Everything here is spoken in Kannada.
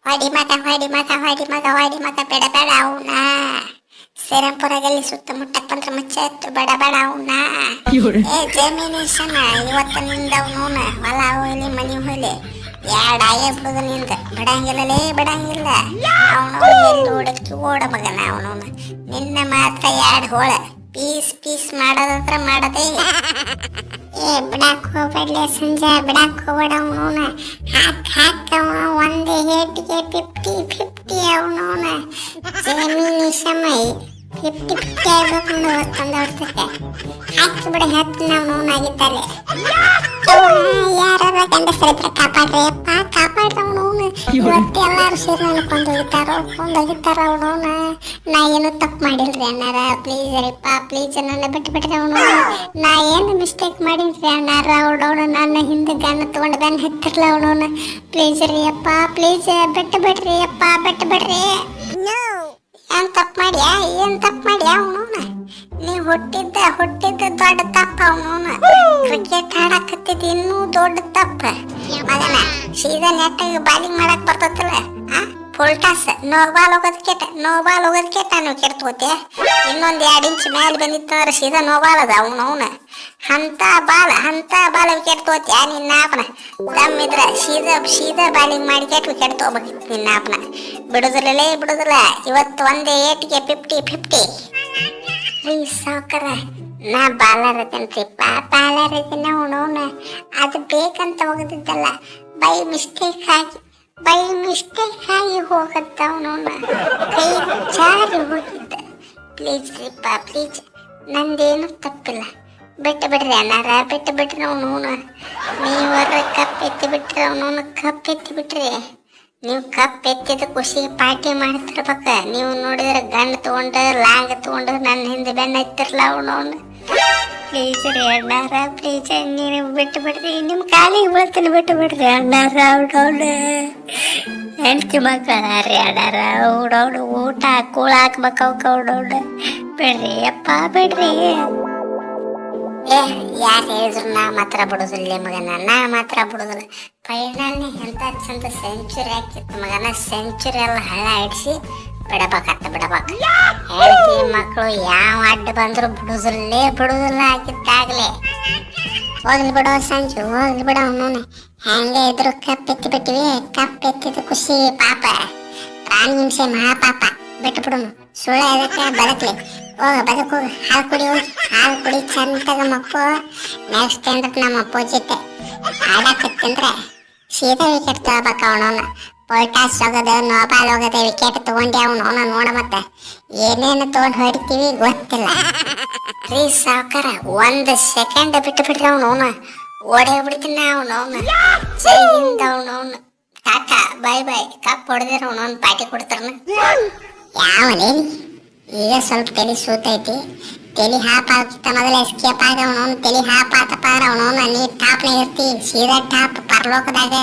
ಹೊಡಿ ಮಗ ಬೇಡ ಬೇಡ ಅವನ ಶ್ರೀರಾಮ್ಪುರದಲ್ಲಿ ಸುತ್ತಮುಟ್ಟಕ್ಕೆ ಬಂದ್ರೆ ಮುಚ್ಚತ್ತು ಬೇಡ ಬೇಡ ಅವನ ಜಮೀನೇಶನ ಇವತ್ತಿನಿಂದ ಅವನವನ ಹೊಲ ಹೋಗ್ಲಿ ಮನೆ ಹೋಗ್ಲಿ ಎರಡು ಆಯೇ ಬಿಡುದು ನಿಂದ ಬಿಡಂಗಿಲ್ಲ ಅವನು ಎಲ್ಲಿ ಓಡಕ್ಕೆ ಓಡ ಮಗನ ಅವನವನು ನಿನ್ನ ಮಾತ್ರ ಎರಡು ಹೋಳ ಪೀಸ್ ಮಾಡೋದಂತ್ರ ಮಾಡದೆ ಬಿಡಾಕ್ ಹೋಗ್ಬೇಡ್ಲೆ ಸಂಜೆ ಬಿಡಾಕ್ ಹೋಗ್ಬೇಡ ಅವನವನ ಹಾಕ ಒಂದೇ ಹೇಟಿಗೆ 50-50 ಅವನವನ ಜಮೀನಿ ಸಮಯ 50-50 ಆಗ್ಬೇಕು ಒಂದು ವರ್ಷಕ್ಕೆ ಹಾಕಿ ಬಿಡ ಹತ್ತು ನಾವು ಆಗಿದ್ದಾರೆ ಯಾರ ಗಂಡಸರಿದ್ರೆ ಕಾಪಾಡ್ರಿ ಅವನವನು ಇವತ್ತು ಎಲ್ಲಾರು ಸೇರಿ ನಾನು ಕೊಂದೋಗಿತ್ತಾರ ಅವನವನ ನಾ ಏನು ತಪ್ಪು ಮಾಡಿಲ್ರಿ ಅಣ್ಣಾರ ಪ್ಲೀಸ್ ನನ್ನ ಬಿಟ್ಬಿಟ್ರಿ ಅವನು ನಾ ಏನು ಮಿಸ್ಟೇಕ್ ಮಾಡಿನ್ರಿ ಅಣ್ಣಾರ ಅವನವನು ನನ್ನ ಹಿಂದೆ ಗನ್ನ ತಗೊಂಡು ಬೆನ್ನ ಹತ್ತಿರ್ಲ ಅವನವನ ಪ್ಲೀಸ್ ರೀ ಅಪ್ಪ ಪ್ಲೀಸ್ ಬಿಟ್ಬಿಡ್ರಿ ಏನ್ ತಪ್ಪು ಮಾಡ್ಯಾ ಅವನವನ ನೀವು ಹುಟ್ಟಿದ್ದ ದೊಡ್ಡ ತಪ್ಪ ಅವನವನ ಕ್ರಿಕೆಟ್ ಆಡಕತ್ತಿದ್ದ ಇನ್ನೂ ದೊಡ್ಡ ತಪ್ಪ ಮಗನ ಸೀದಾ ನೆಟ್ಟಾಗ ಬಾಲಿಂಗ್ ಮಾಡಕ್ ಬರ್ತೈತಲ್ಲ ಫುಲ್ ಟಾಸ್ ನೋ ಬಾಲ್ ಹೋಗೋದಕ್ಕೆ ನೀವು ಕೆಡ್ತೋತೆ ಇನ್ನೊಂದು 2 ಇಂಚ್ ಮೇಲೆ ಬಂದಿತ್ತಂದ್ರೆ ಸೀದಾ ನೋ ಬಾಲ್ ಅದ ಅವನವನ ಅಂತ ಬಾಲ್ ಕೆಡ್ತೋತೆ ನಿನ್ನ ಆಪನ ತಮ್ಮಿದ್ರ ಸೀದಾ ಬಾಲಿಂಗ್ ಮಾಡಿ ಕೆಡ್ತೋಗ್ಬೇಕಿತ್ತು ನಿನ್ನ ಆಪನ ಬಿಡುದಿಲ್ಲ ಇವತ್ತು ಒಂದೇ ಏಟಿಗೆ 50-50 ರೀ ಸಾವ್ಕಾರ ನಾ ಬಾಲರ್ ಅದೀನಿ ಅವನವನ ಅದು ಬೇಕಂತ ಹೋಗದಿದ್ದಲ್ಲ ಬೈ ಮಿಸ್ಟೇಕ್ ಆಗಿ ಹೋಗತ್ತ ಅವನವನ ಕೈ ಜಾರಿ ಹೋಗಿದ್ದ ಪ್ಲೀಸ್ ನಂದೇನು ತಪ್ಪಿಲ್ಲ ಬಿಟ್ಬಿಡ್ರಿ ಅಣ್ಣಾರ ಅವನವನ ನೀವರ ಕಪ್ ಎತ್ತಿಬಿಟ್ರಿ ನೀವು ಕಪ್ ಎತ್ತಿದ ಖುಷಿಗೆ ಪಾರ್ಟಿ ಮಾಡ್ತಿರ್ಬೇಕ ನೀವು ನೋಡಿದ್ರೆ ಗಂಡು ತಗೊಂಡು ಲಾಂಗ್ ತಗೊಂಡು ನನ್ನ ಹಿಂದೆ ಬೆನ್ನ ಹತ್ತಿರಲ್ಲ ಅವನವನು ಪ್ಲೀಸ್ ರೀ ಅಣ್ಣಾರ ಪ್ಲೀಸ್ ನೀನು ಬಿಟ್ಬಿಡ್ರಿ ನಿಮ್ಮ ಕಾಲಿಗೆ ಬೀಳ್ತೀನಿ ಬಿಟ್ಬಿಡ್ರಿ ಅಣ್ಣಾರ ಅವನವನು ಹೆಂಡ್ತಿ ಮಕ್ಕಳ ರೀ ಅಣ್ಣಾರ ಅವನವನು ಊಟ ಕೂಳ ಹಾಕ್ಬೇಕು ಅವನವನು ಬಿಡ್ರಿ ಯಾರು ಹೇಳಿದ್ರು ನಾ ಮಾತ್ರ ಬಿಡೋದಿಲ್ಲ ಮಗನ ಫೈನಲ್ನೇ ಎಂತ ಚಂದ ಸೆಂಚುರಿ ಹಾಕಿತ್ತು ಮಗನ ಸೆಂಚುರಿ ಎಲ್ಲ ಹಳ್ಳ ಇಡಿಸಿ ಬಿಡಬೇಕು ಹೆಂಡತಿ ಮಕ್ಕಳು ಯಾವ ಅಡ್ಡ ಬಂದ್ರು ಬಿಡುದಿಲ್ಲ ಹಾಕಿದ್ದಾಗಲೇ ಹೋಗ್ಲಿ ಬಿಡೋ ಸಂಜು ಅವನು ಹೆಂಗೆ ಇದ್ರು ಕಪ್ ಎತ್ತಿದ ಖುಷಿ ಪಾಪ ಪ್ರಾಣಿ ಹಿಂಸೆ ಮಹಾಪಾಪ ಬಿಟ್ಬಿಡುನು ಸುಳ್ಳ ಅದಕ್ಕೆ ಬದುಕ್ಲಿ ಬದುಕು ಹಾಲು ಕುಡಿ ಚಂದಾಗ ಮಕ್ಕಳು ನೆಕ್ಸ್ಟ್ ಅಂದ್ರೆ ನಮ್ಮ ಅಪ್ಪ ಜೊತೆ ಆಡಕತ್ತಂದ್ರೆ ಸೀದಾ ವಿಕೆಟ್ ತಗೋಬೇಕು ಅವನವನ ಪೋಲ್ಟಾಸ್ ಹೋಗೋದು ನೋಬಾಲ್ ಹೋಗೋದು ವಿಕೆಟ್ ತಗೊಂಡೆ ಅವನವನ ನೋಡ ಮತ್ತೆ ಏನೇನು ತಗೊಂಡು ಹೊಡಿತೀವಿ ಗೊತ್ತಿಲ್ಲ ರೀ ಸಾವ್ಕಾರ 1 ಸೆಕೆಂಡ್ ಬಿಟ್ಬಿಟ್ರೆ ಅವನವನ ಓಡೇ ಬಿಡ್ತೀನಿ ಅವನವನ ಜೈ ಹಿಂದ್ ಅವನವನು ಟಾಟಾ ಬೈ ಕಪ್ ಹೊಡೆದಿರ ಅವನವನ್ ಪಾರ್ಟಿ ಕೊಡ್ತಾರನ ಯಾವನೇ ಈಗ ಸ್ವಲ್ಪ ತಲೆ ಸೂತೈತಿ ತಲೆ ಹಾಪ್ ಆಗ್ತ ಮೊದಲ ಎಸ್ಕೇಪ್ ಆಗ ಅವನವನು ತಲೆ ಹಾಪ್ ಆತಪ್ಪ ಅವನವನ ನೀ ಟಾಪ್ನಾಗ ಇರ್ತಿ ಸೀದಾ ಟಾಪ್ ಪರಲೋಕದಾಗ